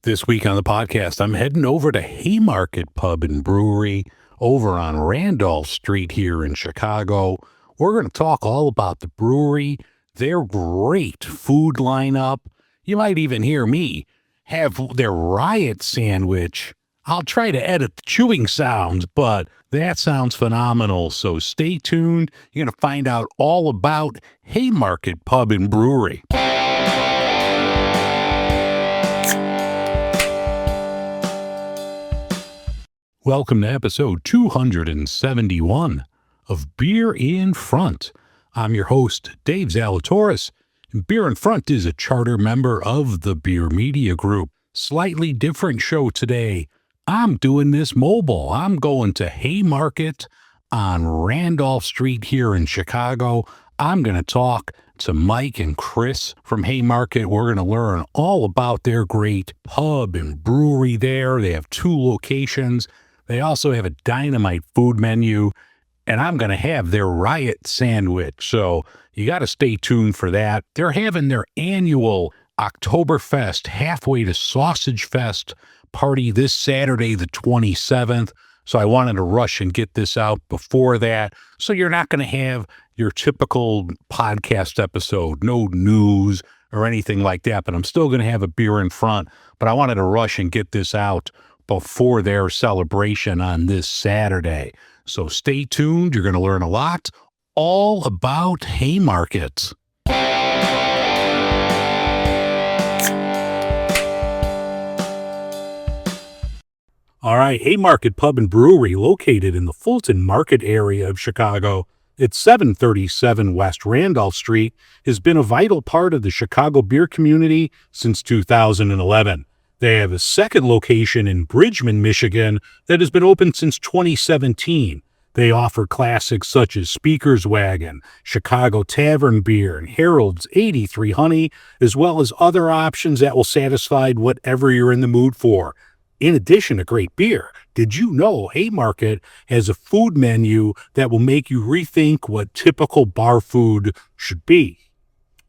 This week on the podcast, I'm heading over to Haymarket Pub and Brewery over on Randolph Street here in Chicago. We're going to talk all about the brewery, their great food lineup. You might even hear me have their Riot sandwich. I'll try to edit the chewing sounds, but that sounds phenomenal. So stay tuned. You're going to find out all about Haymarket Pub and Brewery. Welcome to episode 271 of Beer in Front. I'm your host, Dave Zalatoris. Beer in Front is a charter member of the Beer Media Group. Slightly different show today. I'm doing this mobile. I'm going to Haymarket on Randolph Street here in Chicago. I'm going to talk to Mike and Chris from Haymarket. We're going to learn all about their great pub and brewery there. They have 2 locations. They also have a dynamite food menu, and I'm going to have their Riot sandwich. So you got to stay tuned for that. They're having their annual Oktoberfest halfway to Sausagefest party this Saturday, the 27th. So I wanted to rush and get this out before that. So you're not going to have your typical podcast episode, no news or anything like that, but I'm still going to have a beer in front. But I wanted to rush and get this out before their celebration on this Saturday. So stay tuned. You're going to learn a lot all about Haymarket. All right, Haymarket Pub and Brewery, located in the Fulton Market area of Chicago at 737 West Randolph Street, has been a vital part of the Chicago beer community since 2011. They have a second location in Bridgman, Michigan, that has been open since 2017. They offer classics such as Speaker's Wagon, Chicago Tavern Beer, and Harold's 83 Honey, as well as other options that will satisfy whatever you're in the mood for. In addition to great beer, did you know Haymarket has a food menu that will make you rethink what typical bar food should be?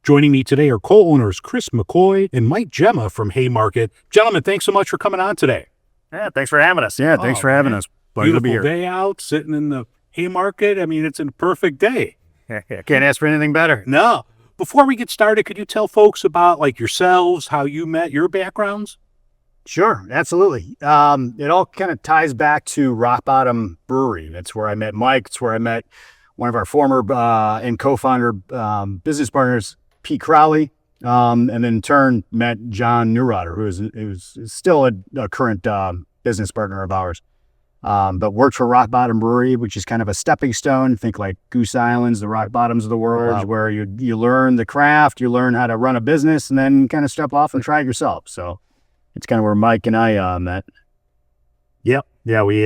Joining me today are co-owners Chris McCoy and Mike Gemma from Haymarket. Gentlemen, thanks so much for coming on today. Yeah, thanks for having us. Thanks for having us. Pleasure to be here. Beautiful day out, sitting in the Haymarket. I mean, it's a perfect day. Can't ask for anything better. No. Before we get started, could you tell folks about yourselves, how you met, your backgrounds? Sure, absolutely. It all kind of ties back to Rock Bottom Brewery. That's where I met Mike. It's where I met one of our former and co-founder business partners, Pete Crowley, and then in turn met John Neurotter, who is still a current business partner of ours, but worked for Rock Bottom Brewery, which is kind of a stepping stone. Think like Goose Islands, the Rock Bottoms of the world, where you learn the craft, you learn how to run a business, and then kind of step off and try it yourself. So it's kind of where Mike and I met. Yep. Yeah, we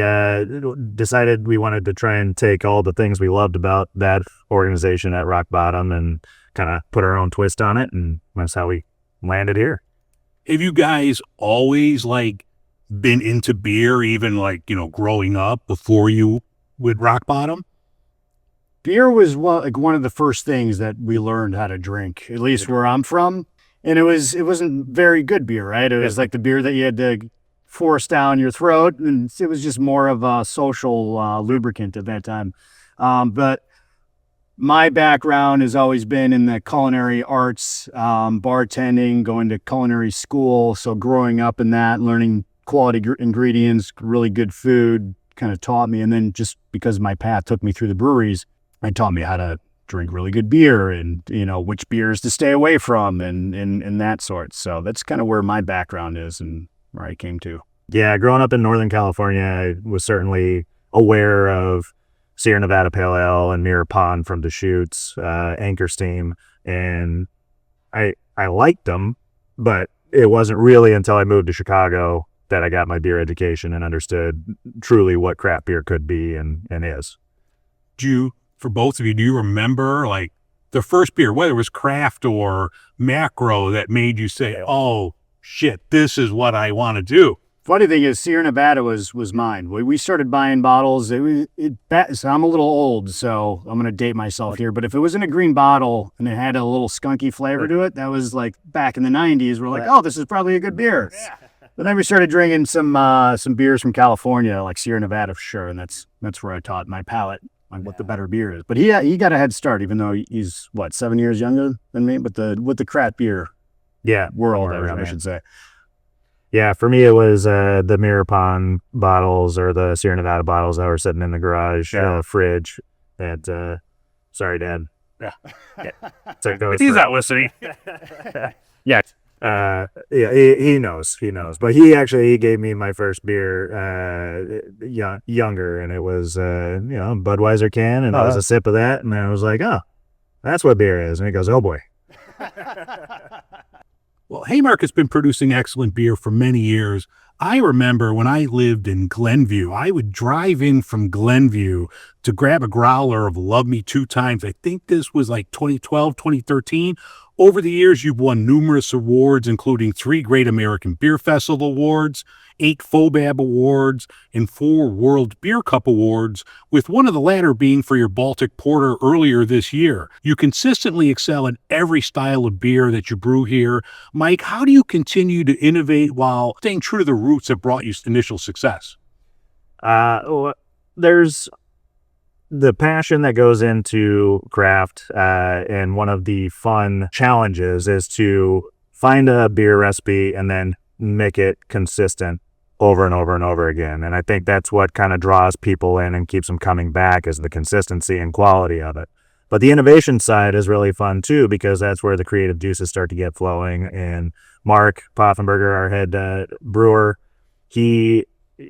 decided we wanted to try and take all the things we loved about that organization at Rock Bottom and kind of put our own twist on it, and that's how we landed here. Have you guys always been into beer, even growing up before you with Rock Bottom? Beer was one of the first things that we learned how to drink, at least where I'm from. And it wasn't very good beer, right? It was like the beer that you had to force down your throat, and it was just more of a social lubricant at that time. But my background has always been in the culinary arts, bartending, going to culinary school. So growing up in that, learning quality ingredients, really good food, kind of taught me. And then just because my path took me through the breweries, it taught me how to drink really good beer and, which beers to stay away from and that sort. So that's kind of where my background is and where I came to. Yeah, growing up in Northern California, I was certainly aware of Sierra Nevada Pale Ale and Mirror Pond from Deschutes, Anchor Steam, and I liked them, but it wasn't really until I moved to Chicago that I got my beer education and understood truly what craft beer could be and is. For both of you, do you remember the first beer, whether it was craft or macro, that made you say, oh shit, this is what I want to do? Funny thing is, Sierra Nevada was mine. We started buying bottles. So I'm a little old, so I'm going to date myself here. But if it was in a green bottle and it had a little skunky flavor to it, that was like back in the 90s. We're like, oh, this is probably a good beer. But then we started drinking some beers from California, like Sierra Nevada for sure, and that's where I taught my palate on what the better beer is. But he got a head start, even though he's 7 years younger than me. But with the craft beer world, I should say. Yeah, for me it was the Mirror Pond bottles or the Sierra Nevada bottles that were sitting in the garage fridge. That sorry, Dad. Yeah. So He's not listening. Yeah. He knows. But he gave me my first beer younger, and it was Budweiser can, and it was a sip of that, and I was like, oh, that's what beer is. And he goes, oh boy. Well, Haymarket's been producing excellent beer for many years. I remember when I lived in Glenview, I would drive in from Glenview to grab a growler of Love Me Two Times. I think this was like 2012, 2013. Over the years, you've won numerous awards, including 3 Great American Beer Festival Awards, 8 FOBAB Awards, and 4 World Beer Cup Awards, with one of the latter being for your Baltic Porter earlier this year. You consistently excel in every style of beer that you brew here. Mike, how do you continue to innovate while staying true to the roots that brought you initial success? There's the passion that goes into craft, and one of the fun challenges is to find a beer recipe and then make it consistent over and over and over again. And I think that's what kind of draws people in and keeps them coming back, is the consistency and quality of it. But the innovation side is really fun too, because that's where the creative juices start to get flowing. And Mark Poffenberger, our head brewer, he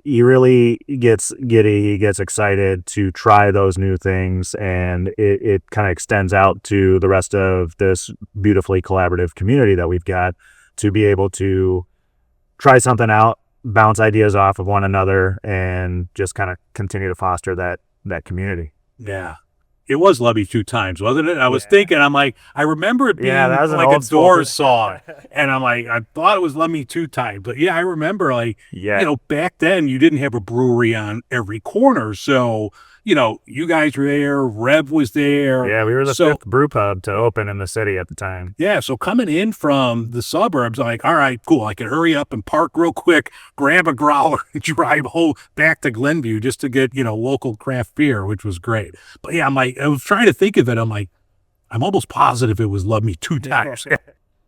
really gets giddy. He gets excited to try those new things, and it kind of extends out to the rest of this beautifully collaborative community that we've got, to be able to try something out, bounce ideas off of one another, and just kind of continue to foster that community. Yeah. It was Love Me Two Times, wasn't it? I was thinking, I'm like, I remember it being that was an like old a Doors song. And I'm like, I thought it was Love Me Two Times. But yeah, I remember back then you didn't have a brewery on every corner. So, you guys were there, Rev was there. Yeah, we were the 5th brew pub to open in the city at the time. Yeah, so coming in from the suburbs, I'm like, all right, cool. I can hurry up and park real quick, grab a growler, and drive back to Glenview just to get, local craft beer, which was great. But yeah, I was trying to think of it. I'm like, I'm almost positive it was Love Me Two Times.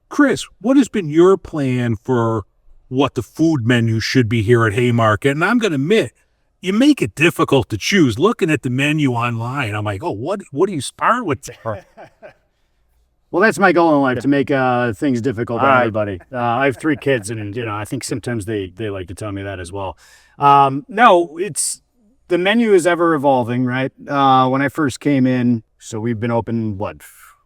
Chris, what has been your plan for what the food menu should be here at Haymarket? And I'm going to admit, you make it difficult to choose. Looking at the menu online, I'm like, oh, what do you start with there? Well, that's my goal in life, to make things difficult for everybody. I have 3 kids, and I think sometimes they like to tell me that as well. No, the menu is ever evolving, right? When I first came in, so we've been open,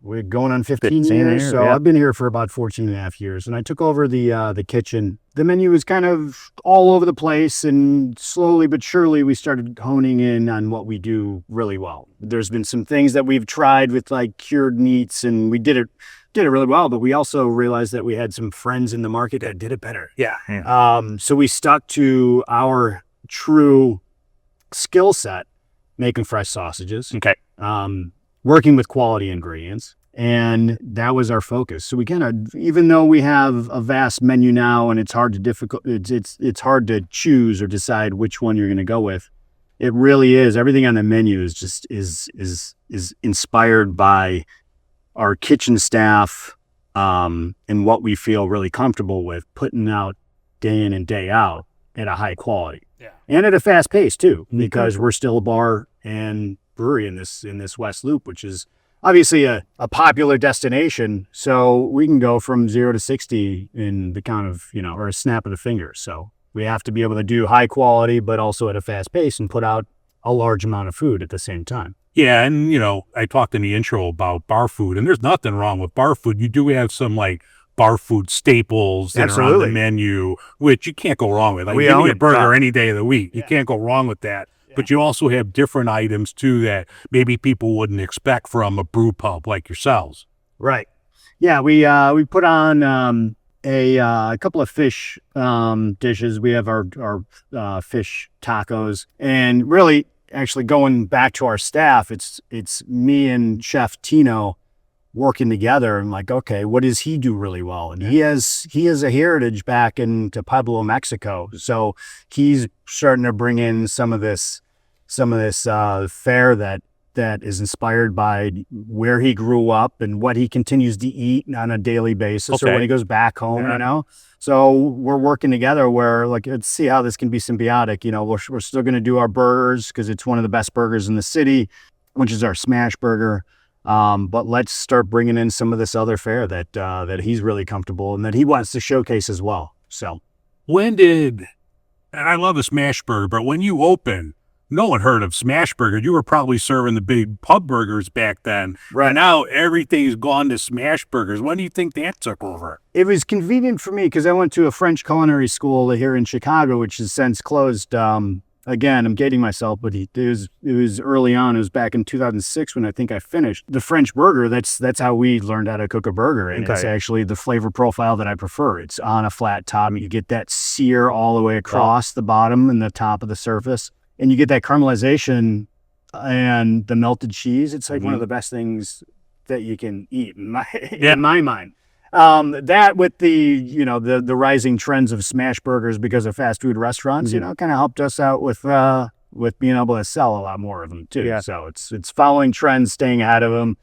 we're going on 15 years, so I've been here for about 14 and a half years, and I took over the kitchen. The menu was kind of all over the place, and slowly but surely we started honing in on what we do really well. There's been some things that we've tried with like cured meats, and we did it really well, but we also realized that we had some friends in the market that did it better. Yeah. So we stuck to our true skill set, making fresh sausages. Okay. Working with quality ingredients, and that was our focus. So we kind of, even though we have a vast menu now, and it's hard to choose or decide which one you're going to go with. It really is, everything on the menu is just is inspired by our kitchen staff, and what we feel really comfortable with putting out day in and day out at a high quality, and at a fast pace too, because we're still a bar and brewery in this West Loop, which is obviously a popular destination. So we can go from 0 to 60 in the count of, or a snap of the finger. So we have to be able to do high quality, but also at a fast pace, and put out a large amount of food at the same time. Yeah, and I talked in the intro about bar food, and there's nothing wrong with bar food. You do have some bar food staples that are on the menu, which you can't go wrong with. Like, give me a burger any day of the week. You can't go wrong with that. But you also have different items too that maybe people wouldn't expect from a brew pub like yourselves. Right. Yeah, we put on a couple of fish dishes. We have our fish tacos, and really, actually going back to our staff, it's me and Chef Tino working together and like, okay, what does he do really well? And he has a heritage back into Pueblo, Mexico. So he's starting to bring in some of this fare that is inspired by where he grew up and what he continues to eat on a daily basis or when he goes back home, you know? So we're working together where like, let's see how this can be symbiotic. You know, we're still going to do our burgers because it's one of the best burgers in the city, which is our smash burger. But let's start bringing in some of this other fare that he's really comfortable and that he wants to showcase as well. So and I love a smash burger, but when you open, no one heard of smash burger. You were probably serving the big pub burgers back then. Right. And now everything's gone to smash burgers. When do you think that took over? it was convenient for me because I went to a French culinary school here in Chicago, which has since closed. Again, I'm dating myself, but it was early on. It was back in 2006 when I think I finished the French burger. That's how we learned how to cook a burger, and it's actually the flavor profile that I prefer. It's on a flat top. You get that sear all the way across the bottom and the top of the surface, and you get that caramelization and the melted cheese. It's like one of the best things that you can eat in my mind. That with the rising trends of smash burgers because of fast food restaurants, kind of helped us out with being able to sell a lot more of them too. Yeah. So it's following trends, staying ahead of them.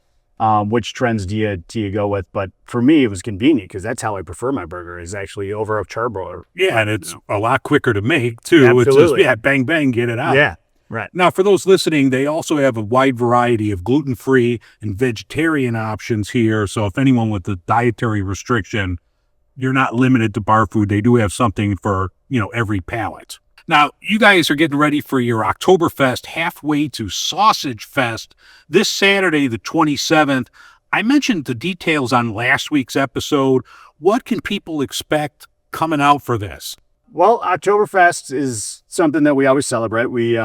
Which trends do you go with? But for me, it was convenient because that's how I prefer my burger is actually over a charbroiler. Yeah, and it's a lot quicker to make too. Absolutely. It's just, bang, bang, get it out. Yeah. Right. Now, for those listening, they also have a wide variety of gluten-free and vegetarian options here. So if anyone with a dietary restriction, you're not limited to bar food. They do have something for, every palate. Now, you guys are getting ready for your Oktoberfest halfway to Sausagefest this Saturday, the 27th. I mentioned the details on last week's episode. What can people expect coming out for this? Well, Oktoberfest is something that we always celebrate. We,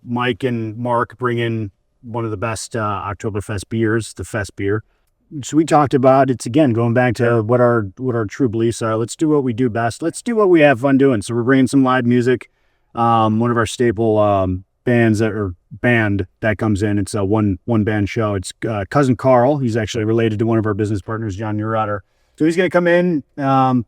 Mike and Mark bring in one of the best Oktoberfest beers, the Fest beer. So we talked about it's again going back to what our true beliefs are. Let's do what we do best. Let's do what we have fun doing. So we're bringing some live music. One of our staple band that comes in. It's a one band show. It's Cousin Carl. He's actually related to one of our business partners, John Neurotter. So he's going to come in,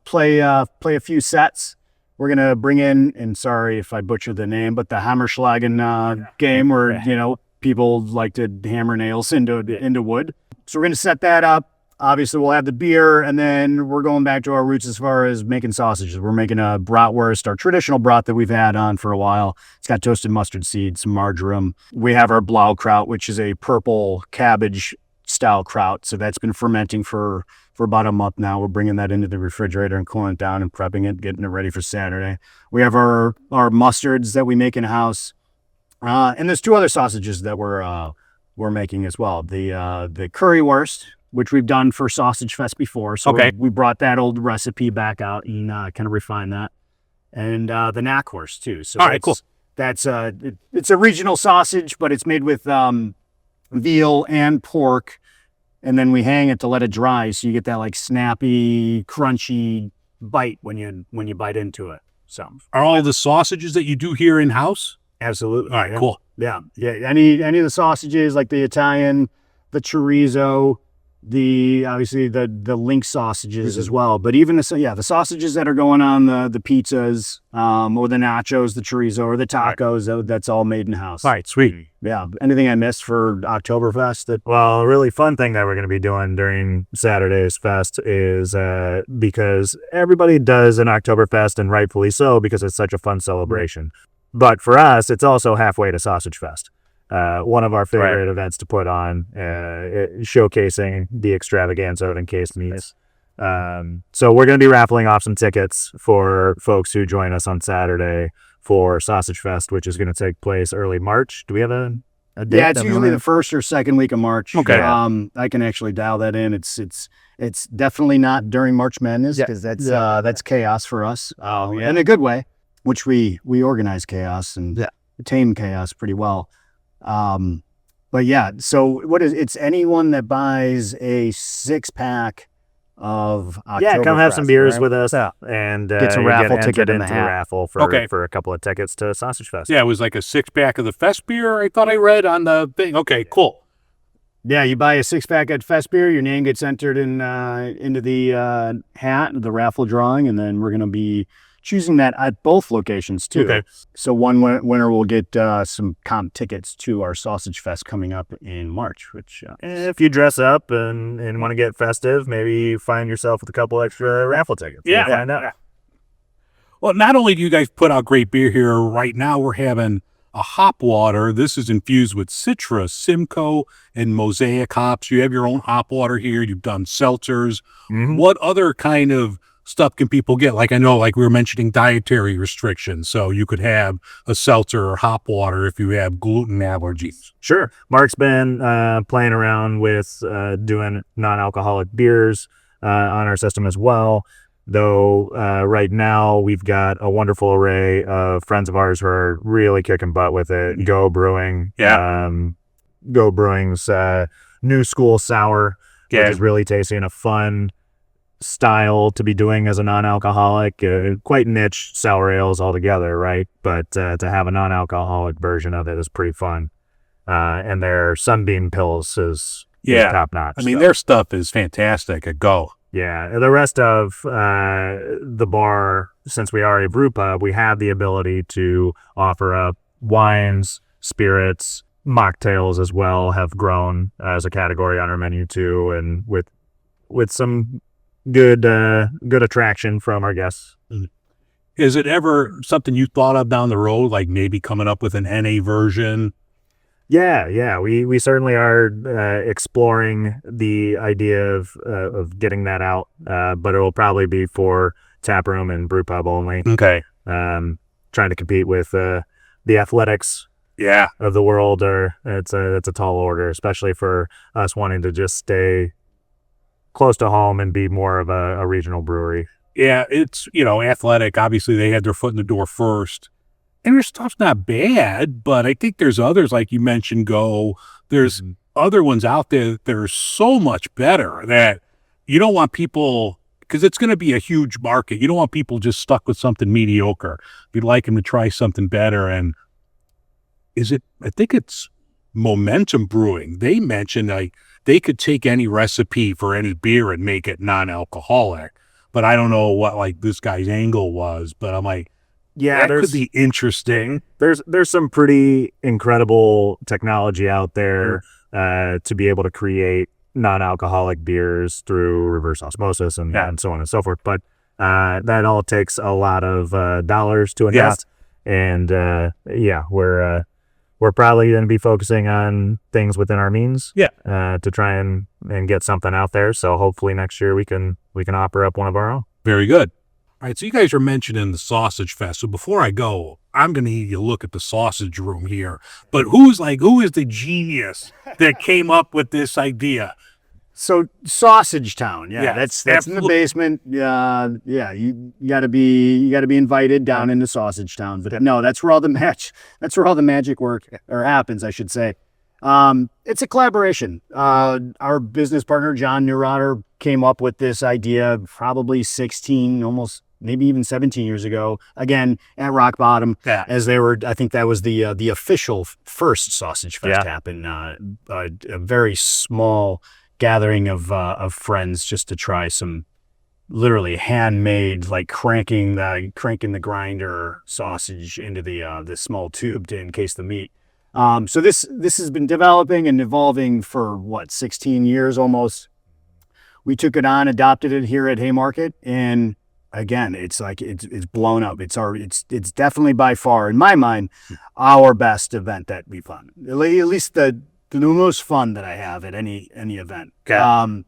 play a few sets. We're going to bring in, and sorry if I butchered the name, but the Hammerschlagen game where, people like to hammer nails into wood. So we're going to set that up. Obviously, we'll have the beer, and then we're going back to our roots as far as making sausages. We're making a bratwurst, our traditional brat that we've had on for a while. It's got toasted mustard seeds, some marjoram. We have our Blaukraut, which is a purple cabbage-style kraut. So that's been fermenting for about a month now. We're bringing that into the refrigerator and cooling it down and prepping it, getting it ready for Saturday. We have our mustards that we make in-house. And there's two other sausages that we're making as well. The currywurst, which we've done for Sausagefest before. So we brought that old recipe back out and kind of refined that. And the knackwurst too. So cool. That's it's a regional sausage, but it's made with veal and pork. And then we hang it to let it dry, so you get that like snappy, crunchy bite when you bite into it. So, are all the sausages that you do here in house? Absolutely. All right, cool. Yeah. Any of the sausages like the Italian, the chorizo, obviously the link sausages as well. But even the sausages that are going on the pizzas, or the nachos, the chorizo, or the tacos, that's all made in house. All right, sweet. Yeah. Anything I missed for Oktoberfest? Well, a really fun thing that we're going to be doing during Saturday's fest is because everybody does an Oktoberfest, and rightfully so, because it's such a fun celebration. But for us, it's also halfway to Sausagefest. One of our favorite events to put on, showcasing the extravaganza of encased meats. So we're going to be raffling off some tickets for folks who join us on Saturday for Sausagefest, which is going to take place early March. Do we have a date? Yeah, it's usually the first or second week of March. Okay. I can actually dial that in. It's definitely not during March Madness because that's chaos for us, in a good way, which we organize chaos and tame chaos pretty well. But yeah, so it's anyone that buys a 6-pack of Oktoberfest, come have some beers with us and gets a raffle ticket into the raffle for a couple of tickets to Sausagefest. Yeah, it was like a 6-pack of the Fest beer, I thought I read on the thing. Okay, cool. Yeah, you buy a 6-pack at Fest Beer, your name gets entered into the hat, the raffle drawing, and then we're going to be choosing that at both locations too. Okay. So one winner will get some comp tickets to our Sausagefest coming up in March, which If you dress up and want to get festive, maybe find yourself with a couple extra raffle tickets. Yeah. We'll find out. Yeah. Well, not only do you guys put out great beer here, right now we're having a hop water. This is infused with citrus, Simcoe, and Mosaic hops. You have your own hop water here. You've done seltzers. Mhm. What other kind of stuff can people get? Like I know, like we were mentioning dietary restrictions. So you could have a seltzer or hop water if you have gluten allergies. Sure. Mark's been playing around with doing non-alcoholic beers on our system as well. Though right now we've got a wonderful array of friends of ours who are really kicking butt with it. Go Brewing. Yeah. Go Brewing's New School Sour, Yeah. which is really tasty and a fun style to be doing as a non-alcoholic. Quite niche sour ales altogether, right? But to have a non-alcoholic version of it is pretty fun. And their Sunbeam Pills is top notch. I mean, their stuff is fantastic at Go. Yeah, the rest of the bar, since we are a brew pub, we have the ability to offer up wines, spirits, mocktails as well have grown as a category on our menu too, and with some good attraction from our guests. Is it ever something you thought of down the road, like maybe coming up with an NA version? Yeah, we certainly are exploring the idea of getting that out, but it will probably be for taproom and brew pub only. Okay. Trying to compete with the athletics Yeah. of the world, it's a tall order, especially for us wanting to just stay close to home and be more of a regional brewery. Yeah, it's, athletic. Obviously, they had their foot in the door first. And their stuff's not bad, but I think there's others, like you mentioned, Go. There's other ones out there that are so much better that you don't want people, because it's going to be a huge market. You don't want people just stuck with something mediocre. You'd like them to try something better. And I think it's Momentum Brewing. They mentioned like they could take any recipe for any beer and make it non-alcoholic. But I don't know what like this guy's angle was, but I'm like, Yeah, that could be interesting. There's some pretty incredible technology out there to be able to create non-alcoholic beers through reverse osmosis and so on and so forth. But that all takes a lot of dollars to invest. And we're probably going to be focusing on things within our means. To try and get something out there. So hopefully next year we can offer up one of our own. Very good. All right, so you guys are mentioning the Sausagefest. So before I go, I'm going to need you to look at the sausage room here. But who is the genius that came up with this idea? So Sausage Town, Yeah, that's in the basement. You got to be invited down into Sausage Town. But no, that's where all the magic work or happens, I should say. It's a collaboration. Our business partner John Neurotter came up with this idea probably 16, almost maybe even 17 years ago. Again at Rock Bottom, as they were. I think that was the official first Sausage Fest happened. A very small gathering of friends just to try some literally handmade, like cranking the grinder sausage into the small tube to encase the meat. So this has been developing and evolving for 16 years almost. We took it on, adopted it here at Haymarket, and again, it's blown up. It's definitely by far, in my mind, our best event that we've done. At least the most fun that I have at any event. Okay.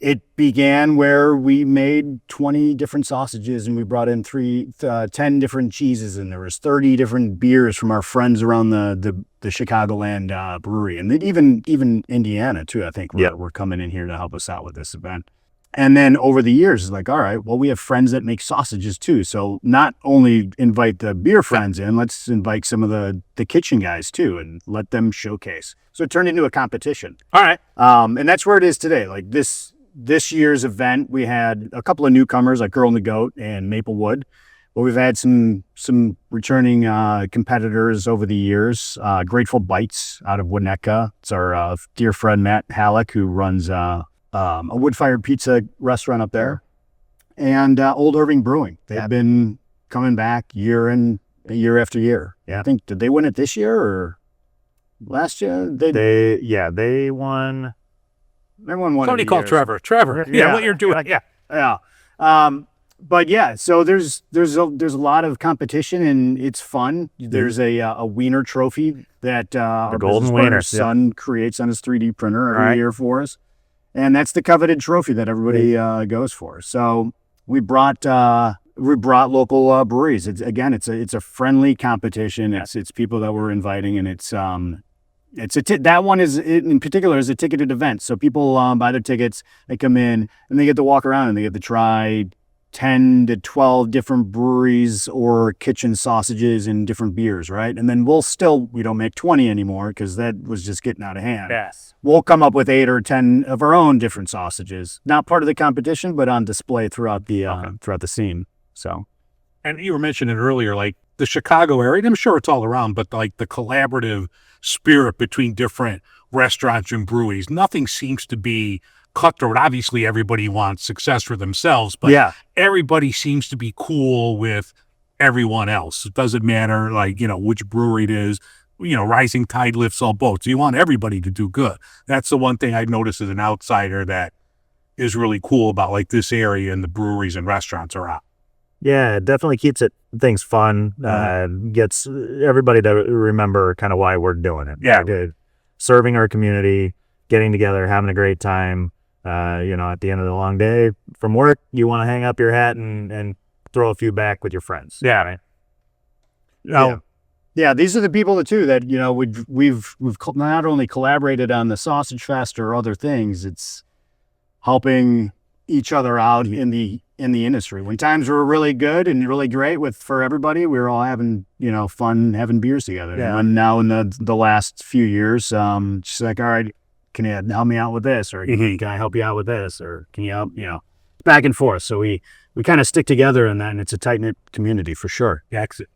It began where we made 20 different sausages and we brought in 10 different cheeses, and there was 30 different beers from our friends around the Chicagoland brewery, and then even Indiana too. I think we're coming in here to help us out with this event. And then over the years, it's like, all right, well, we have friends that make sausages too. So not only invite the beer friends in, let's invite some of the kitchen guys too and let them showcase. So it turned into a competition. All right. And that's where it is today. Like this year's event, we had a couple of newcomers like Girl and the Goat and Maplewood. But we've had some returning competitors over the years. Grateful Bites out of Winnetka. It's our dear friend Matt Halleck, who runs a wood-fired pizza restaurant up there. And Old Irving Brewing. They've been coming back year after year. Yeah. I think, did they win it this year or last year? They won. Everyone won. Somebody called Trevor. Yeah, what you're doing. Yeah. But yeah, so there's a lot of competition and it's fun. There's a Wiener trophy that our Golden business Wiener partner's son creates on his 3D printer every year for us, and that's the coveted trophy that everybody goes for. So we brought local breweries. It's a friendly competition. It's people that we're inviting, and that one is in particular is a ticketed event. So people buy their tickets, they come in, and they get to walk around and they get to try 10 to 12 different breweries or kitchen sausages and different beers, right? And then we don't make 20 anymore because that was just getting out of hand. Yes. We'll come up with 8 or 10 of our own different sausages, not part of the competition, but on display throughout the scene. So, And you were mentioning earlier, like the Chicago area, and I'm sure it's all around, but like the collaborative spirit between different restaurants and breweries, nothing seems to be cutthroat. Obviously, everybody wants success for themselves, but everybody seems to be cool with everyone else. It doesn't matter, like, which brewery it is. Rising tide lifts all boats. You want everybody to do good. That's the one thing I've noticed as an outsider that is really cool about like this area and the breweries and restaurants around. Yeah, it definitely keeps things fun. Gets everybody to remember kind of why we're doing it. Yeah. Serving our community, getting together, having a great time. At the end of the long day from work, you want to hang up your hat and throw a few back with your friends. Yeah. Yeah, these are the people too that we've not only collaborated on the Sausagefest or other things. It's helping each other out in the industry. When times were really good and really great for everybody, we were all having fun having beers together. Yeah. And now in the last few years, just like, all right, can you help me out with this, or can I help you out with this, or can you help? Back and forth. So we kind of stick together in that, and it's a tight knit community for sure. Exit.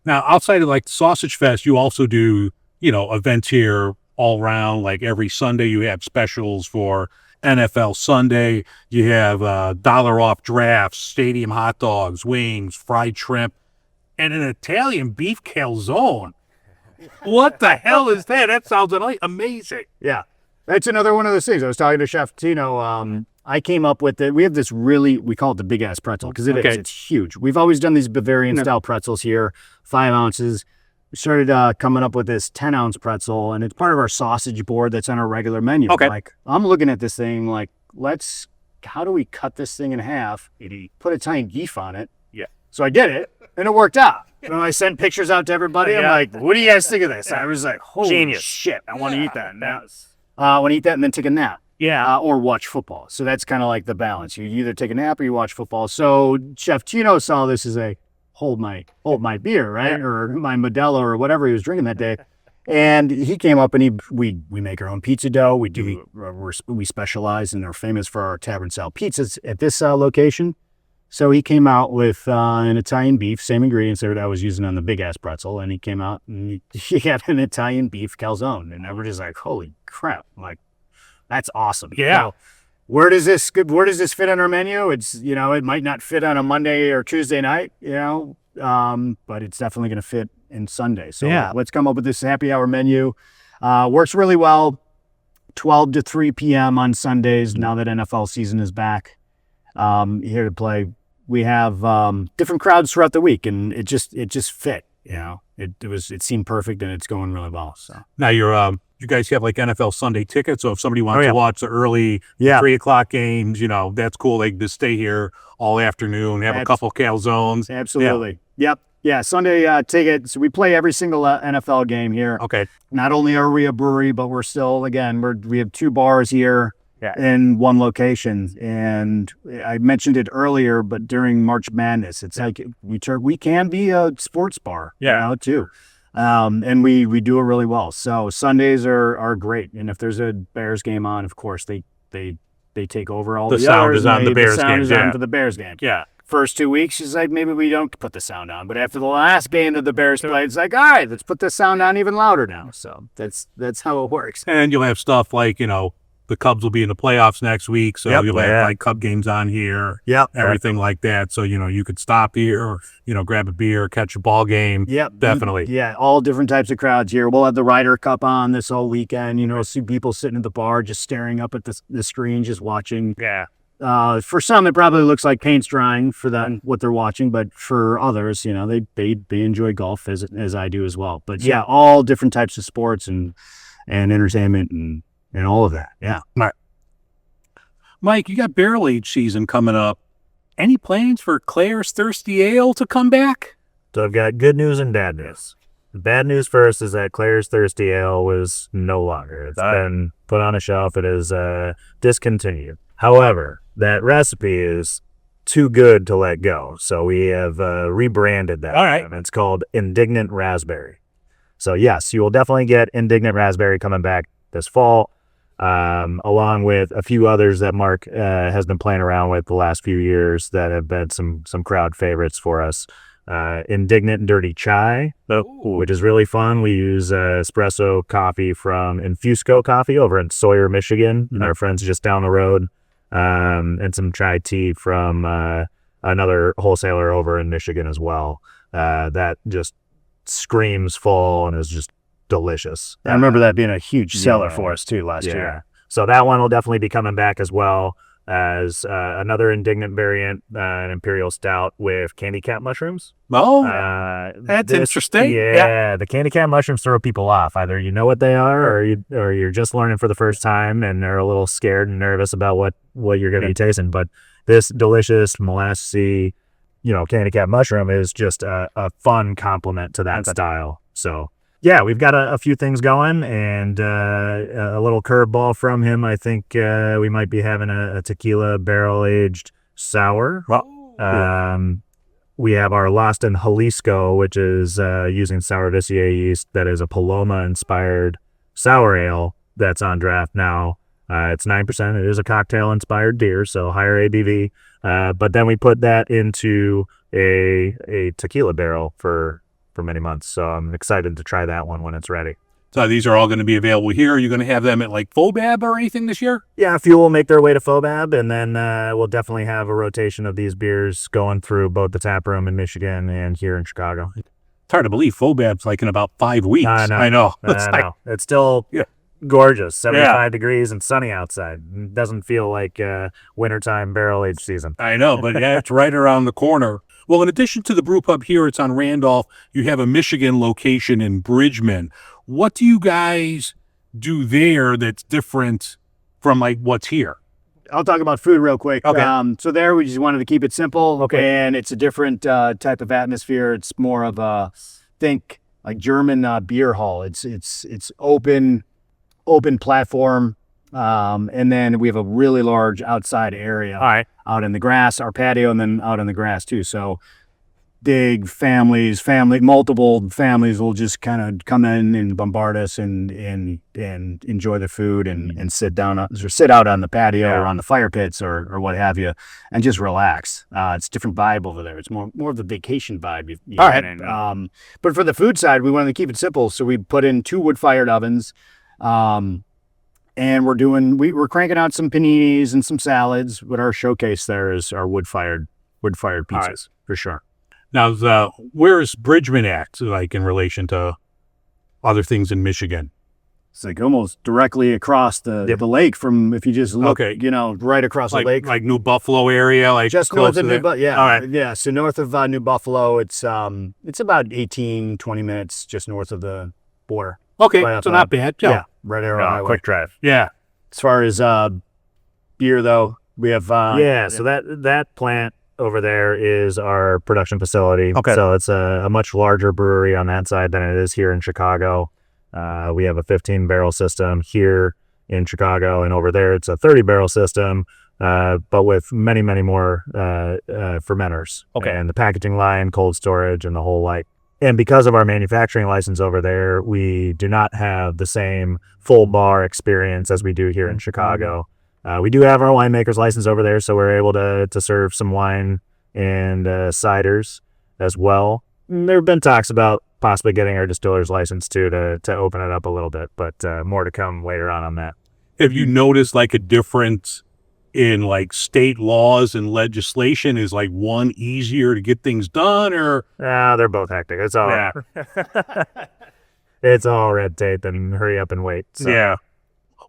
Now, outside of like the Sausage Fest, you also do events here all around. Like every Sunday, you have specials for NFL Sunday. You have $1 off drafts, stadium hot dogs, wings, fried shrimp, and an Italian beef calzone. What the hell is that? That sounds amazing. Yeah. That's another one of those things. I was talking to Chef Tino. I came up with it. We have this we call it the big ass pretzel because it's huge. We've always done these Bavarian style pretzels here, 5 ounces. We started coming up with this 10-ounce pretzel, and it's part of our sausage board that's on our regular menu. Okay. Like, I'm looking at this thing like, how do we cut this thing in half, put Italian beef on it? Yeah. So I did it, and it worked out. And I sent pictures out to everybody. I'm like, what do you guys think of this? I was like, holy shit, I want to eat that. I want to eat that and then take a nap. Yeah. Or watch football. So that's kind of like the balance. You either take a nap or you watch football. So Chef Tino saw this as a hold my beer, right? Yeah. Or my Modelo or whatever he was drinking that day. And he came up and we make our own pizza dough. We specialize and are famous for our tavern style pizzas at this location. So he came out with an Italian beef, same ingredients that I was using on the big ass pretzel, and he came out and he had an Italian beef calzone, and everybody's like, "Holy crap!" I'm like, that's awesome. Yeah. Where does this fit on our menu? It's it might not fit on a Monday or Tuesday night, but it's definitely going to fit in Sunday. So let's come up with this happy hour menu. Works really well. 12 to 3 p.m. on Sundays. Now that NFL season is back, here to play. We have different crowds throughout the week, and it just fit. It seemed perfect, and it's going really well. So now you guys have like NFL Sunday tickets. So if somebody wants to watch the early 3:00 games, that's cool. They can just stay here all afternoon, have a couple calzones. Absolutely. Yep. Yeah. Sunday tickets. We play every single NFL game here. Okay. Not only are we a brewery, but we're still, we have 2 bars here. In one location, and I mentioned it earlier, but during March Madness, it's like we can be a sports bar, too, and we do it really well. So Sundays are great, and if there's a Bears game on, of course they take over all the sound others, is on the Bears sound game. is on for the Bears game. Yeah. First 2 weeks, she's like, maybe we don't put the sound on. But after the last game that the Bears played, it's like, all right, let's put the sound on even louder now. So that's how it works. And you'll have stuff like, the Cubs will be in the playoffs next week, so you'll have like Cub games on here, everything like that. So, you could stop here or, grab a beer, catch a ball game. Yep. Definitely. Yeah, all different types of crowds here. We'll have the Ryder Cup on this whole weekend. See people sitting at the bar just staring up at the screen, just watching. Yeah. For some, it probably looks like paint's drying for them, what they're watching, but for others, they enjoy golf as I do as well. But yeah, all different types of sports and entertainment and all of that. Yeah. Right. Mike, you got barrel age season coming up. Any plans for Claire's Thirsty Ale to come back? So I've got good news and bad news. The bad news first is that Claire's Thirsty Ale was no longer. It's been put on a shelf. It is discontinued. However, that recipe is too good to let go. So we have rebranded that. All right. And it's called Indignant Raspberry. So yes, you will definitely get Indignant Raspberry coming back this fall, along with a few others that Mark has been playing around with the last few years that have been some crowd favorites for us. Indignant Dirty Chai, which is really fun. We use espresso coffee from Infusco Coffee over in Sawyer, Michigan. Mm-hmm. Our friends just down the road. And some chai tea from another wholesaler over in Michigan as well. That just screams fall and is just delicious. I remember that being a huge seller for us too last year. So that one will definitely be coming back as well as another Indignant variant, an Imperial Stout with candy cat mushrooms. Oh, that's interesting. Yeah, the candy cat mushrooms throw people off. Either you know what they are or you're just learning for the first time and they're a little scared and nervous about what you're going to be tasting. But this delicious molassy, candy cat mushroom is just a fun complement to that style. So yeah, we've got a few things going and a little curveball from him. I think we might be having a tequila barrel-aged sour. We have our Lost in Jalisco, which is using Sour Vicia yeast. That is a Paloma-inspired sour ale that's on draft now. It's 9%. It is a cocktail-inspired beer, so higher ABV. But then we put that into a tequila barrel for many months. So I'm excited to try that one when it's ready. So these are all going to be available here. Are you going to have them at like Fobab or anything this year? Yeah, a few will make their way to Fobab, and then we'll definitely have a rotation of these beers going through both the tap room in Michigan and here in Chicago. It's hard to believe Fobab's like in about 5 weeks. I know. It's still gorgeous, 75 degrees and sunny outside. It doesn't feel like wintertime barrel-aged season. I know, but yeah, it's right around the corner. Well, in addition to the brew pub here, it's on Randolph. You have a Michigan location in Bridgman. What do you guys do there that's different from like what's here? I'll talk about food real quick. Okay. So there we just wanted to keep it simple. Okay. And it's a different type of atmosphere. It's more of a think like German beer hall. It's open platform. And then we have a really large outside area out in the grass, our patio, and then out in the grass too. So big multiple families will just kind of come in and bombard us and enjoy the food and sit down or sit out on the patio or on the fire pits or what have you and just relax. It's a different vibe over there. It's more of the vacation vibe. But for the food side, we wanted to keep it simple. So we put in 2 wood-fired ovens. And we're cranking out some paninis and some salads, but our showcase there is our wood-fired pizzas for sure. Now, where is Bridgman at, like in relation to other things in Michigan? It's like almost directly across the lake from, if you just look, right across the lake. Like New Buffalo area, like just north of New Buffalo. Yeah. All right. Yeah. So north of New Buffalo, it's about 18, 20 minutes just north of the border. Okay. So not bad. Yeah. Right there on quick drive. Yeah. As far as beer, though, we have... So that plant over there is our production facility. Okay. So it's a much larger brewery on that side than it is here in Chicago. We have a 15-barrel system here in Chicago, and over there it's a 30-barrel system, but with many, many more fermenters. Okay. And the packaging line, cold storage, and the whole like. And because of our manufacturing license over there, we do not have the same full bar experience as we do here in Chicago. We do have our winemaker's license over there, so we're able to serve some wine and ciders as well. And there have been talks about possibly getting our distiller's license too to open it up a little bit, but more to come later on that. Have you noticed like a difference in like state laws and legislation? Is like one easier to get things done, or They're both hectic. It's all it's all red tape and hurry up and wait. So. Yeah.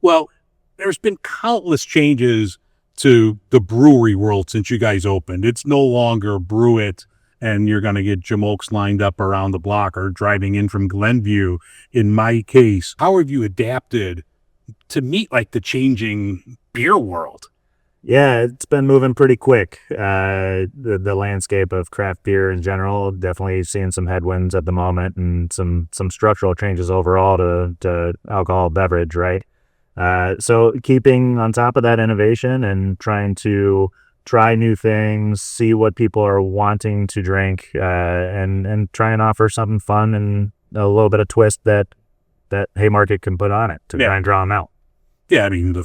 Well, there's been countless changes to the brewery world since you guys opened. It's no longer brew it and you're going to get jamokes lined up around the block or driving in from Glenview. In my case, how have you adapted to meet like the changing beer world? Yeah, it's been moving pretty quick. The landscape of craft beer in general, definitely seeing some headwinds at the moment and some structural changes overall to alcohol beverage, right? So keeping on top of that innovation and trying to try new things, see what people are wanting to drink, and try and offer something fun and a little bit of twist that Haymarket can put on it to try and draw them out. Yeah, I mean, the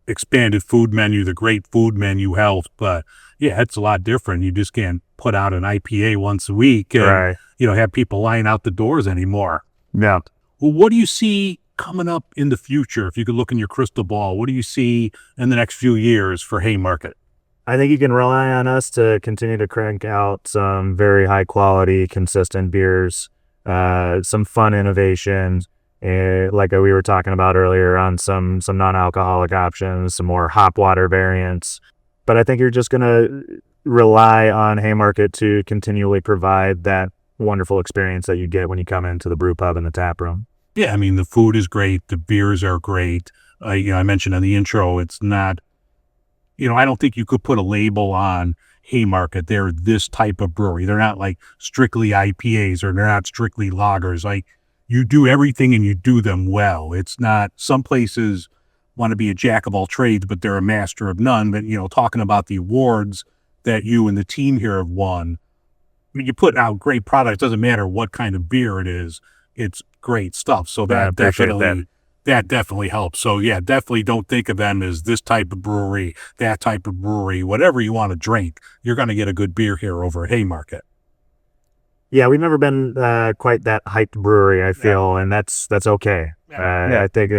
expanded food menu, the great food menu helps, but yeah, it's a lot different. You just can't put out an IPA once a week and, have people lying out the doors anymore. Yeah. Well, what do you see coming up in the future? If you could look in your crystal ball, what do you see in the next few years for Haymarket? I think you can rely on us to continue to crank out some very high quality, consistent beers, some fun innovations, like we were talking about earlier on some non-alcoholic options, some more hop water variants. But I think you're just going to rely on Haymarket to continually provide that wonderful experience that you get when you come into the brew pub and the tap room. Yeah, I mean, the food is great. The beers are great. I mentioned in the intro, it's not, I don't think you could put a label on Haymarket. They're this type of brewery. They're not like strictly IPAs or they're not strictly lagers. Like, you do everything and you do them well. It's not, some places want to be a jack of all trades, but they're a master of none. But, talking about the awards that you and the team here have won, I mean, you put out great products. It doesn't matter what kind of beer it is. It's great stuff. So that definitely helps. So yeah, definitely don't think of them as this type of brewery, that type of brewery, whatever you want to drink. You're going to get a good beer here over at Haymarket. Yeah, we've never been quite that hyped brewery, I feel, and that's okay. I think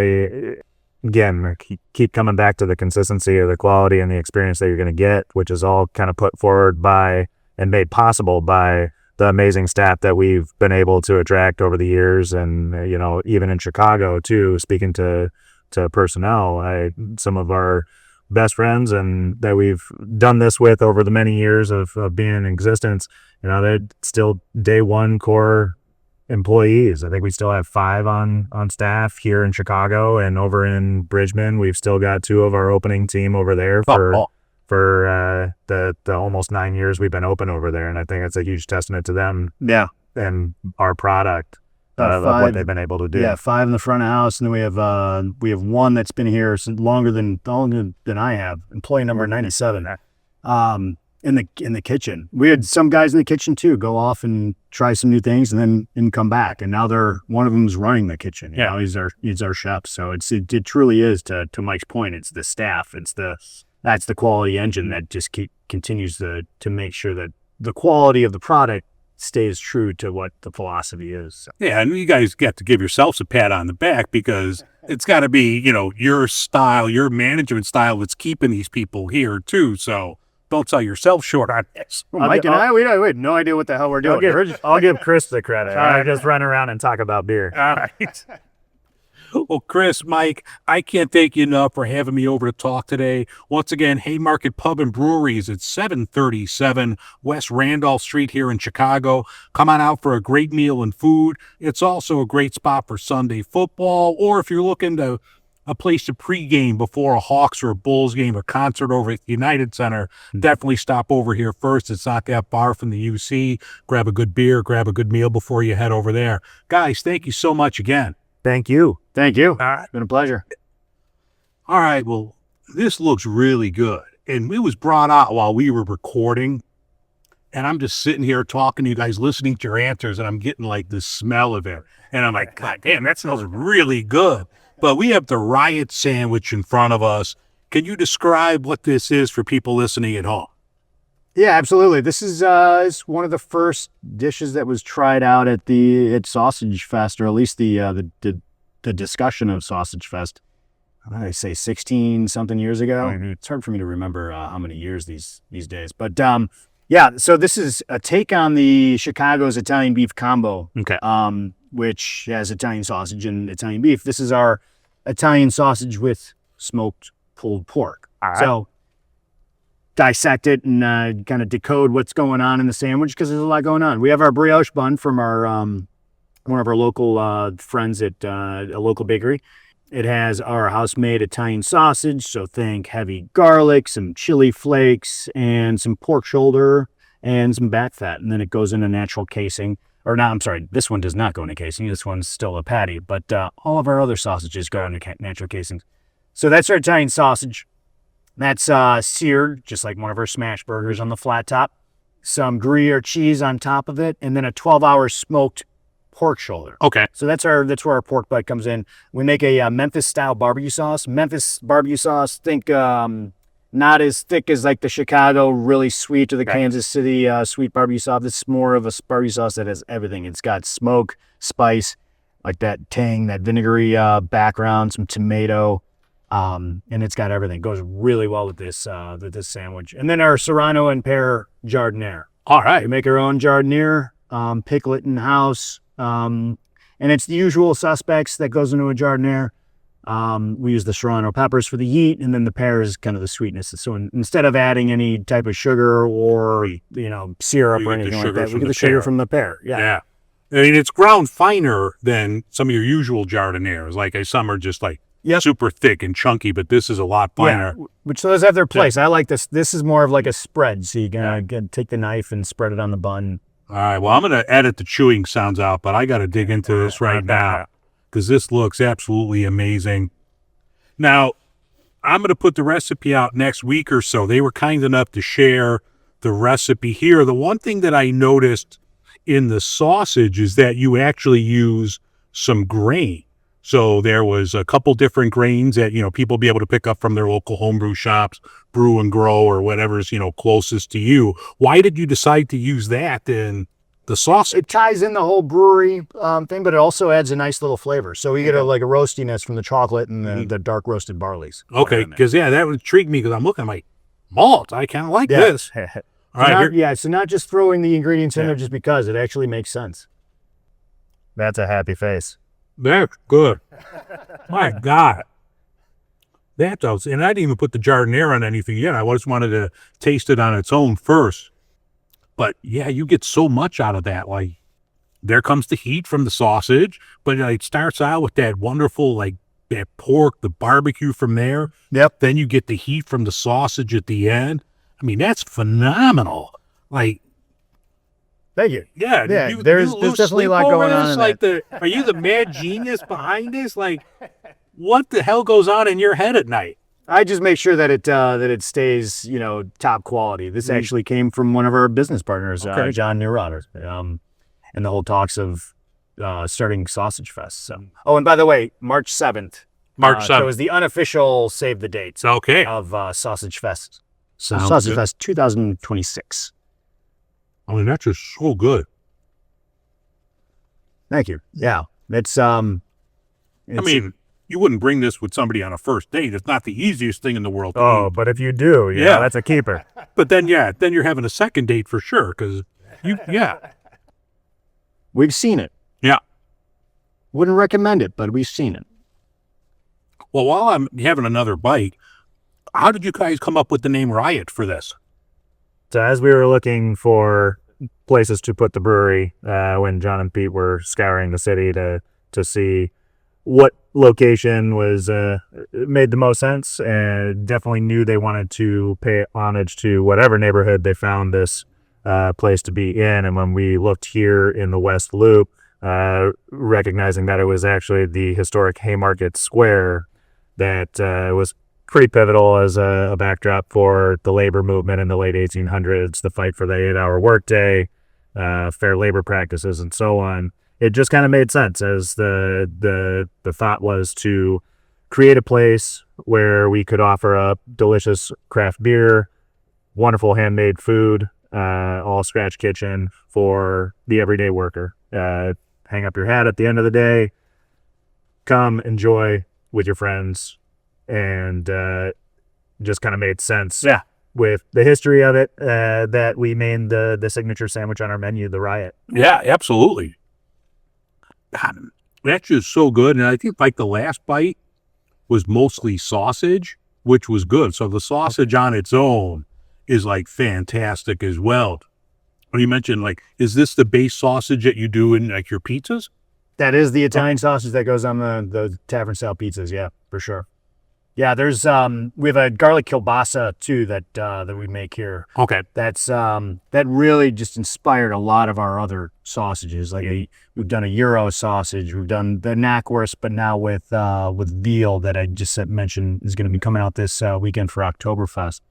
again, keep coming back to the consistency of the quality and the experience that you're going to get, which is all kind of put forward by and made possible by the amazing staff that we've been able to attract over the years. And, even in Chicago too, speaking to personnel, some of our best friends and that we've done this with over the many years of being in existence, they're still day one core employees. I think we still have 5 on staff here in Chicago, and over in Bridgman, we've still got 2 of our opening team over there for the almost 9 years we've been open over there. And I think it's a huge testament to them. Yeah. And our product of what they've been able to do. Yeah, 5 in the front of the house, and then we have one that's been here longer than I have. Employee number 97. In the kitchen. We had some guys in the kitchen too go off and try some new things and then come back. And now one of them's running the kitchen. He's our chef. So it truly is, to Mike's point, it's the staff. That's the quality engine that just continues to make sure that the quality of the product stays true to what the philosophy is. So. Yeah, and you guys get to give yourselves a pat on the back, because it's got to be, your style, your management style that's keeping these people here too. So don't sell yourself short on this. Well, Mike and I, we had no idea what the hell we're doing. I'll give Chris the credit. I just run around and talk about beer. All right. Well, Chris, Mike, I can't thank you enough for having me over to talk today. Once again, Haymarket Pub and Brewery is at 737 West Randolph Street here in Chicago. Come on out for a great meal and food. It's also a great spot for Sunday football, or if you're looking to a place to pregame before a Hawks or a Bulls game or concert over at the United Center, definitely stop over here first. It's not that far from the UC. Grab a good beer, grab a good meal before you head over there. Guys, thank you so much again. Thank you. Thank you. All right. It's been a pleasure. All right. Well, this looks really good. And it was brought out while we were recording. And I'm just sitting here talking to you guys, listening to your answers, and I'm getting like the smell of it. And I'm like, God damn, that smells really good. But we have the Riot sandwich in front of us. Can you describe what this is for people listening at home? Yeah, absolutely. This is one of the first dishes that was tried out at Sausagefest, or at least the discussion of Sausagefest. What did I say, 16 something years ago? Mhm. It's hard for me to remember how many years these days. But yeah, so this is a take on the Chicago's Italian beef combo, Okay. which has Italian sausage and Italian beef. This is our Italian sausage with smoked pulled pork. All right. So dissect it and kind of decode what's going on in the sandwich, because there's a lot going on. We have our brioche bun from our one of our local friends at a local bakery. It has our house-made Italian sausage, so think heavy garlic, some chili flakes, and some pork shoulder and some back fat. And then it goes in a natural casing. Or not, I'm sorry, this one does not go in a casing. This one's still a patty. But all of our other sausages go into natural casings. So that's our Italian sausage. That's seared, just like one of our smash burgers on the flat top. Some Gruyere cheese on top of it, and then a 12-hour smoked pork shoulder. Okay. So that's where our pork butt comes in. We make a Memphis-style barbecue sauce. Memphis barbecue sauce, think not as thick as like the Chicago really sweet or the Kansas City sweet barbecue sauce. It's more of a barbecue sauce that has everything. It's got smoke, spice, like that tang, that vinegary background, some tomato. And it's got everything. It goes really well with this sandwich. And then our Serrano and pear giardiniera. All right. We make our own giardiniera, pickle it in house. And it's the usual suspects that goes into a giardiniera. We use the Serrano peppers for the heat, and then the pear is kind of the sweetness. So instead of adding any type of sugar or syrup or anything like that, we get the sugar from the pear. Yeah. I mean, it's ground finer than some of your usual giardinieras. Like some are just like super thick and chunky, but this is a lot finer. Yeah, which those have their place. I like this. This is more of like a spread. So you can take the knife and spread it on the bun. All right. Well, I'm going to edit the chewing sounds out, but I got to dig into this right now because this looks absolutely amazing. Now, I'm going to put the recipe out next week or so. They were kind enough to share the recipe here. The one thing that I noticed in the sausage is that you actually use some grain. So there was a couple different grains that, people be able to pick up from their local homebrew shops, Brew and Grow or whatever's, closest to you. Why did you decide to use that in the sausage? It ties in the whole brewery thing, but it also adds a nice little flavor. So we get a roastiness from the chocolate and the dark roasted barleys. Okay, because that would intrigue me because I'm looking at my malt. I kind of like this. All right. So not just throwing the ingredients in there just because. It actually makes sense. That's a happy face. That's good. My God. That's awesome. And I didn't even put the giardiniera on anything yet. I just wanted to taste it on its own first. But yeah, you get so much out of that. Like, there comes the heat from the sausage, but it starts out with that wonderful, that pork, the barbecue from there. Yep. Then you get the heat from the sausage at the end. I mean, that's phenomenal. Thank you. Yeah, there's definitely a lot going on. Are you the mad genius behind this? What the hell goes on in your head at night? I just make sure that it stays, top quality. This actually came from one of our business partners, John Neurotter, and the whole talks of starting Sausagefest. So, and by the way, March 7th. So it was the unofficial save the dates. Okay. Of Sausagefest. Sausagefest 2026. I mean, that's just so good. Thank you. Yeah, you wouldn't bring this with somebody on a first date. It's not the easiest thing in the world to eat. But if you do, that's a keeper. But then you're having a second date for sure because we've seen it. Yeah. Wouldn't recommend it, but we've seen it. Well, while I'm having another bite, how did you guys come up with the name Riot for this? So as we were looking for places to put the brewery, when John and Pete were scouring the city to see what location was made the most sense, and definitely knew they wanted to pay homage to whatever neighborhood they found this place to be in. And when we looked here in the West Loop, recognizing that it was actually the historic Haymarket Square that was pretty pivotal as a backdrop for the labor movement in the late 1800s, the fight for the 8-hour workday, fair labor practices, and so on. It just kind of made sense as the thought was to create a place where we could offer up delicious craft beer wonderful handmade food, all scratch kitchen for the everyday worker. Hang up your hat at the end of the day, come enjoy with your friends, and just kind of made sense. Yeah. With the history of it, that we made the signature sandwich on our menu, the Riot. Yeah, absolutely. God, that's just so good. And I think like the last bite was mostly sausage, which was good. So the sausage on its own is like fantastic as well. When you mentioned like, is this the base sausage that you do in like your pizzas? That is the Italian sausage that goes on the tavern style pizzas. Yeah, for sure. Yeah, there's we have a garlic kielbasa too that we make here. Okay. That's that really just inspired a lot of our other sausages. Like we've done a Euro sausage, we've done the knackwurst, but now with veal that I just mentioned is going to be coming out this weekend for Oktoberfest.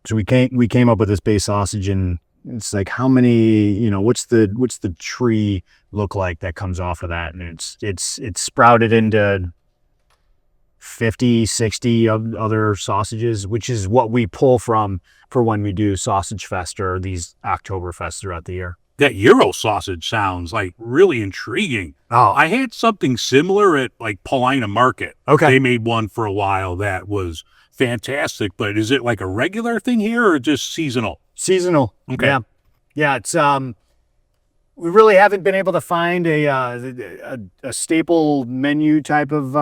So we came up with this base sausage, and it's like how many, what's the tree look like that comes off of that, and it's sprouted into 50, 60 of other sausages, which is what we pull from for when we do Sausagefest or these Oktoberfest throughout the year. That Euro sausage sounds like really intriguing. Oh, I had something similar at like Paulina Market. okay. They made one for a while that was fantastic, but is it like a regular thing here or just seasonal? Seasonal. Okay. Yeah. Yeah. It's, we really haven't been able to find a staple menu type of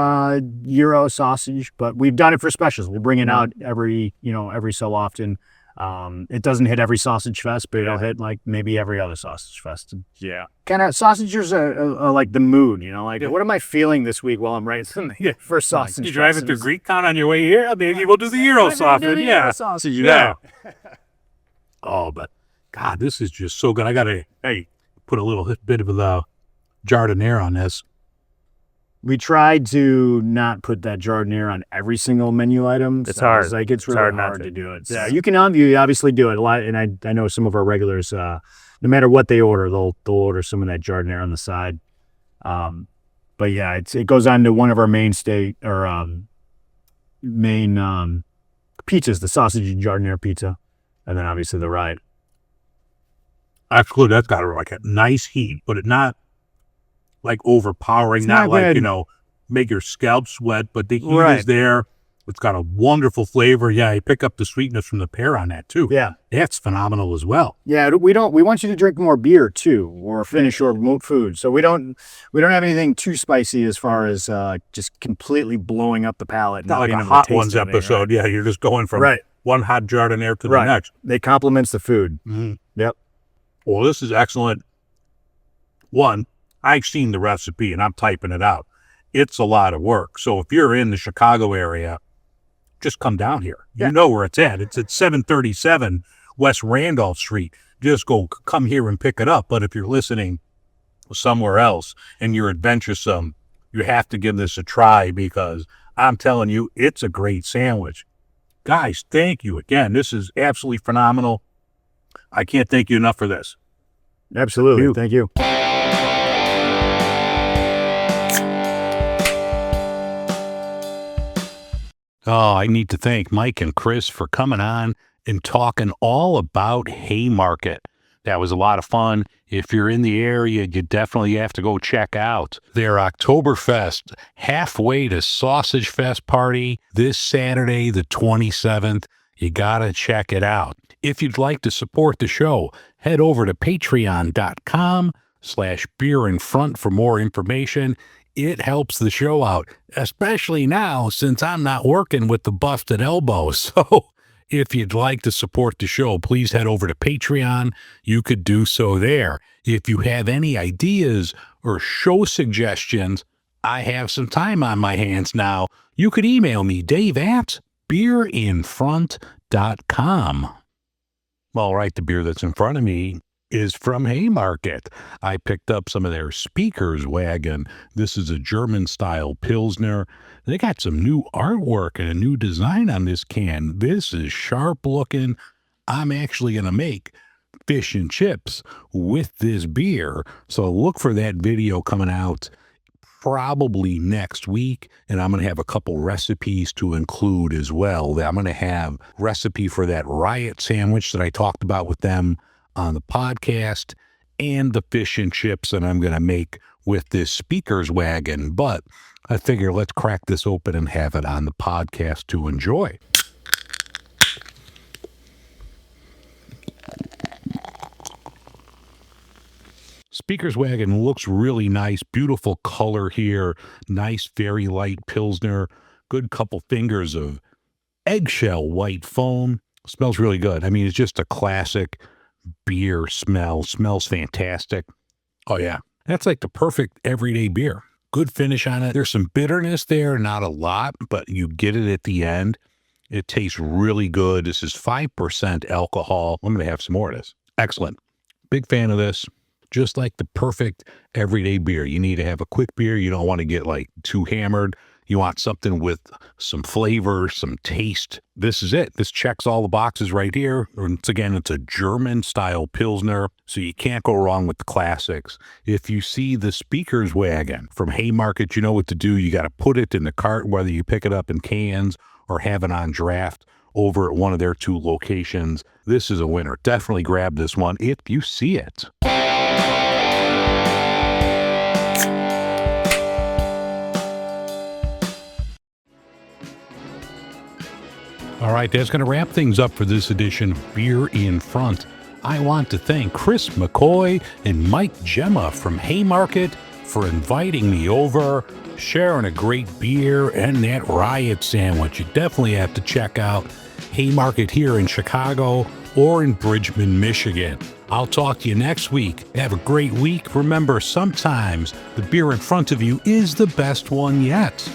Euro sausage, but we've done it for specials. We'll bring it out every so often. It doesn't hit every sausage fest, but it'll hit like maybe every other sausage fest. Yeah. Kind of sausages are like the mood, like what am I feeling this week while I'm writing the first sausage? You driving through Greektown on your way here? Maybe we'll do the Euro sausage. Yeah. Sausage. Yeah. Oh, but God, this is just so good. I gotta put a little bit of the jardiniere on this. We tried to not put that jardiniere on every single menu item. It's hard. Like it's really hard to do it. Yeah. You can obviously do it a lot, and I know some of our regulars, no matter what they order, they'll order some of that jardiniere on the side. But yeah, it goes on to one of our main pizzas, the sausage and jardiniere pizza, and then obviously the Riot. Absolutely, that's got like a nice heat, but it not like overpowering, not like, make your scalp sweat, but the heat is there. It's got a wonderful flavor. Yeah, you pick up the sweetness from the pear on that too. Yeah. That's phenomenal as well. Yeah, we want you to drink more beer too, or finish your food. So we don't have anything too spicy as far as just completely blowing up the palate. Not like a Hot Ones episode. Right? Yeah, you're just going from one hot jardiniere to the next. It complements the food. Mm-hmm. Yep. Well, this is excellent. One, I've seen the recipe and I'm typing it out. It's a lot of work. So if you're in the Chicago area, just come down here. Yeah. You know where it's at. It's at 737 West Randolph Street. Just come here and pick it up. But if you're listening somewhere else and you're adventuresome, you have to give this a try because I'm telling you, it's a great sandwich. Guys, thank you again. This is absolutely phenomenal. I can't thank you enough for this. Absolutely. Thank you. Oh, I need to thank Mike and Chris for coming on and talking all about Haymarket. That was a lot of fun. If you're in the area, you definitely have to go check out their Oktoberfest halfway to Sausagefest party this Saturday, the 27th. You gotta check it out. If you'd like to support the show, head over to patreon.com/beerinfront for more information. It helps the show out, especially now since I'm not working with the busted elbow. So if you'd like to support the show, please head over to Patreon. You could do so there. If you have any ideas or show suggestions, I have some time on my hands now. You could email me, dave@beerinfront.com. All right, the beer that's in front of me is from Haymarket. I picked up some of their Speaker's Wagon. This is a German-style Pilsner. They got some new artwork and a new design on this can. This is sharp-looking. I'm actually going to make fish and chips with this beer. So look for that video coming out probably next week, and I'm going to have a couple recipes to include as well. I'm going to have recipe for that Riot sandwich that I talked about with them on the podcast, and the fish and chips that I'm going to make with this speaker's wagon. But I figure let's crack this open and have it on the podcast to enjoy. Speaker's wagon looks really nice. Beautiful color here. Nice, very light Pilsner. Good couple fingers of eggshell white foam. Smells really good. I mean, it's just a classic beer smell. Smells fantastic. Oh, yeah. That's like the perfect everyday beer. Good finish on it. There's some bitterness there, not a lot, but you get it at the end. It tastes really good. This is 5% alcohol. I'm going to have some more of this. Excellent. Big fan of this. Just like the perfect everyday beer. You need to have a quick beer. You don't want to get like too hammered. You want something with some flavor, some taste. This is it. This checks all the boxes right here. Once again, it's a German-style Pilsner, so you can't go wrong with the classics. If you see the speaker's wagon from Haymarket, you know what to do. You got to put it in the cart, whether you pick it up in cans or have it on draft over at one of their 2 locations. This is a winner. Definitely grab this one if you see it. All right, that's going to wrap things up for this edition of Beer in Front. I want to thank Chris McCoy and Mike Gemma from Haymarket for inviting me over, sharing a great beer, and that Riot sandwich. You definitely have to check out Haymarket here in Chicago or in Bridgman, Michigan. I'll talk to you next week. Have a great week. Remember, sometimes the beer in front of you is the best one yet.